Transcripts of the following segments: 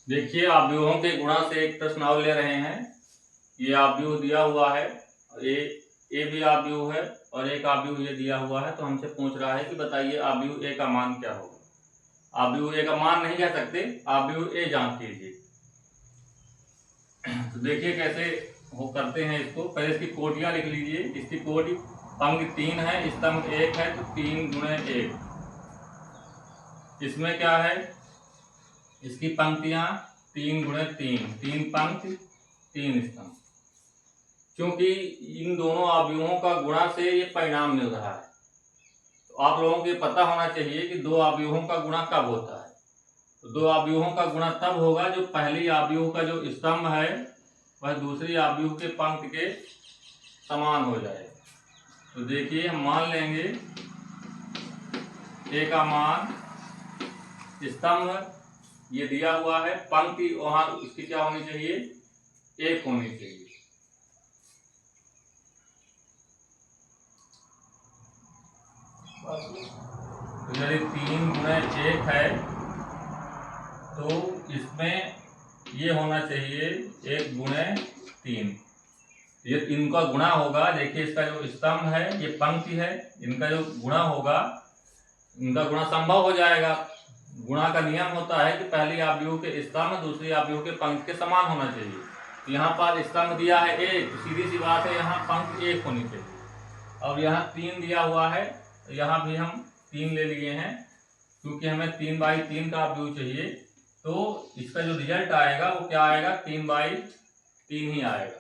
देखिए आव्यूहों के गुणा से एक प्रश्न और ले रहे हैं। ये आव्यूह दिया हुआ है, ए भी आव्यूह है और एक आव्यूह ये दिया हुआ है। तो हमसे पूछ रहा है कि बताइए आव्यूह ए का मान क्या होगा। आव्यूह ए का मान नहीं कह सकते, आव्यूह ए जांच कीजिए। तो देखिए कैसे वो करते हैं इसको। पहले इसकी कोटियां लिख लीजिए। इसकी कोटि पंक्ति 3 है, स्तंभ 1 है, तो 3 गुणे 1। इसमें क्या है, इसकी पंक्तियां 3 गुणे 3, 3 पंक्ति 3 स्तंभ। क्योंकि इन दोनों आव्यूहों का गुणा से ये परिणाम मिल रहा है, तो आप लोगों को पता होना चाहिए कि दो आव्यूहों का गुणा कब होता है। तो दो आव्यूहों का गुणा तब होगा जो पहली आव्यूह का जो स्तंभ है वह दूसरी आव्यूह के पंक्ति के समान हो जाए। तो देखिए हम मान लेंगे ए का मान, स्तंभ ये दिया हुआ है, पंक्ति वहां इसकी क्या होनी चाहिए, 1 होनी चाहिए। तो यदि 3 गुणे 1 है तो इसमें ये होना चाहिए 1 गुणे 3। ये इनका गुणा होगा। देखिए इसका जो स्तंभ है ये पंक्ति है, इनका जो गुणा होगा, इनका गुणा संभव हो जाएगा। गुणा का नियम होता है कि पहली आव्यूह के स्तंभ दूसरी आव्यूह के पंक्ति के समान होना चाहिए। तो यहाँ पर स्तंभ दिया है 1, सीधी सी बात है यहाँ पंक्ति 1 होनी चाहिए। और यहाँ 3 दिया हुआ है, तो यहाँ भी हम 3 ले लिए हैं, क्योंकि हमें 3/3 का आव्यूह चाहिए। तो इसका जो रिजल्ट आएगा वो क्या आएगा, 3/3 ही आएगा।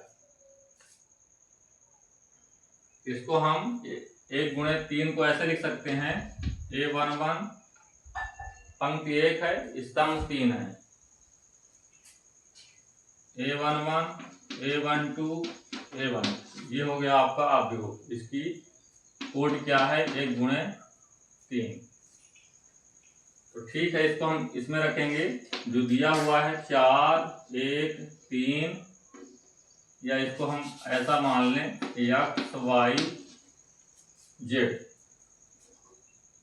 इसको हम 1 गुणे 3 को ऐसे लिख सकते हैं, A11 पंक्ति 1 है, स्तंभ 3 है, A11 A12 A1, ये हो गया आपका आव्यूह। इसकी कोटि क्या है, 1 गुणे 3। तो ठीक है, इसको हम इसमें रखेंगे। जो दिया हुआ है 4 1 3, या इसको हम ऐसा मान लें x y z।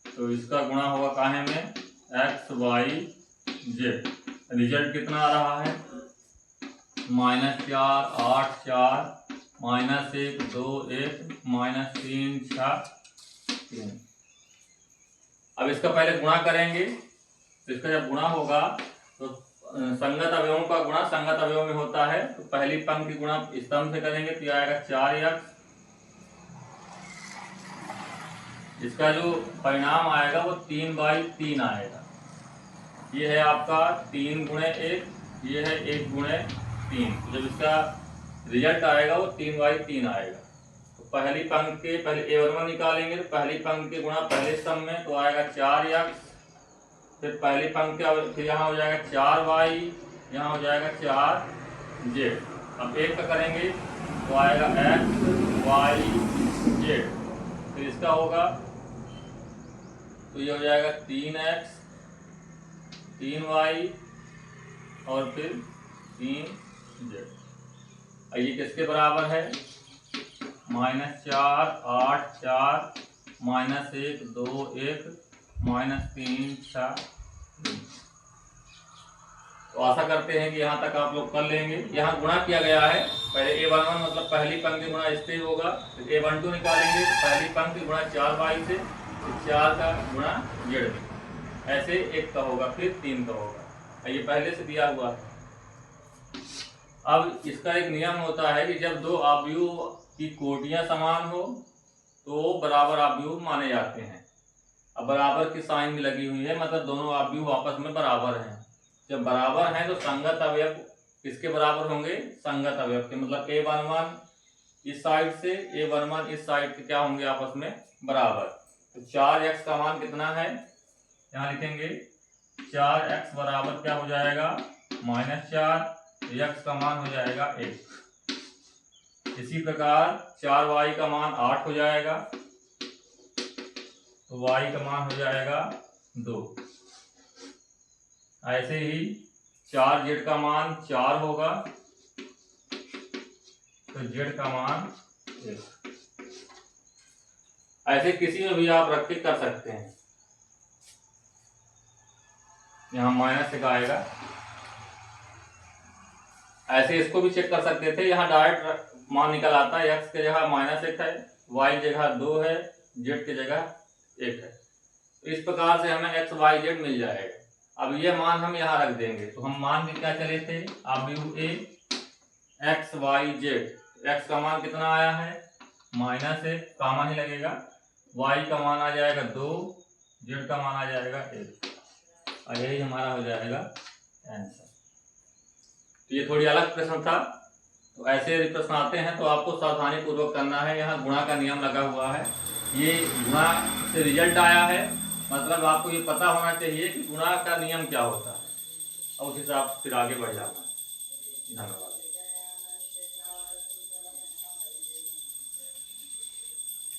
तो इसका गुणा होगा काहे में, x y z। रिजल्ट कितना आ रहा है, -4 8 4 -1 2 1 -3 6 3। अब इसका पहले गुणा करेंगे। तो इसका जब गुणा होगा तो संगत अवयवों का गुणा संगत अवयव में होता है। तो पहली पंक्ति गुणा स्तंभ से करेंगे तो आएगा 4x। इसका जो परिणाम आएगा वो 3/3 आएगा। ये है आपका 3 गुणे 1, ये है 1 गुणे 3। जब इसका रिजल्ट आएगा वो 3/3 आएगा। तो पहली पंक्ति के पहले A11 निकालेंगे, तो पहली पंक्ति के गुणा पहले स्तंभ में तो आएगा 4x। फिर पहली पंक्ति, फिर यहाँ हो जाएगा 4y, यहाँ हो जाएगा 4z। अब एक का करेंगे तो आएगा x y z। फिर इसका होगा तो ये हो जाएगा 3x 3y और फिर 3z। ये किसके बराबर है, -4 8 4 -1 2 1 -3 6। तो आशा करते हैं कि यहाँ तक आप लोग कर लेंगे। यहाँ गुणा किया गया है, पहले A11 मतलब पहली पंक्ति गुणा इससे होगा, फिर A12 निकालेंगे तो पहली पंक्ति गुणा 4y से, फिर 4 का गुणा z, ऐसे 1 का होगा, फिर 3 का होगा। ये पहले से दिया हुआ है। अब इसका एक नियम होता है कि जब दो आव्यूह की कोटियां समान हो तो बराबर आव्यूह माने जाते हैं। अब बराबर की साइन भी लगी हुई है, मतलब दोनों आव्यूह आपस में बराबर हैं। जब बराबर हैं तो संगत अवयव किसके बराबर होंगे, संगत अवयव के। मतलब A11 इस साइड से A11 इस साइड के क्या होंगे, आपस में बराबर। तो 4x का मान कितना है, यहाँ लिखेंगे 4x बराबर क्या हो जाएगा, -4, x का मान हो जाएगा 1। इसी प्रकार 4y का मान 8 हो जाएगा, तो y का मान हो जाएगा 2। ऐसे ही 4z का मान 4 होगा, तो z का मान 1। ऐसे किसी में भी आप रख के कर सकते हैं। यहाँ माइनस 1 आएगा, ऐसे इसको भी चेक कर सकते थे, यहाँ डायरेक्ट मान निकल आता है, x की जगह -1 है, y की जगह 2 है, z की जगह 1 है। तो इस प्रकार से हमें x y z मिल जाएगा। अब ये मान हम यहाँ रख देंगे, तो हम मान के क्या चले थे, अब a x y z, x का मान कितना आया है -1, कॉमन ही लगेगा, y का मान आ जाएगा 2, z का मान आ जाएगा 1, और यही हमारा हो जाएगा आंसर। तो ये थोड़ी अलग प्रश्न था, तो ऐसे यदि प्रश्न आते हैं तो आपको सावधानी पूर्वक करना है। यहाँ गुणा का नियम लगा हुआ है, ये गुणा से रिजल्ट आया है, मतलब आपको ये पता होना चाहिए कि गुणा का नियम क्या होता है, और उस हिसाब से फिर आगे बढ़ जाना है। धन्यवाद।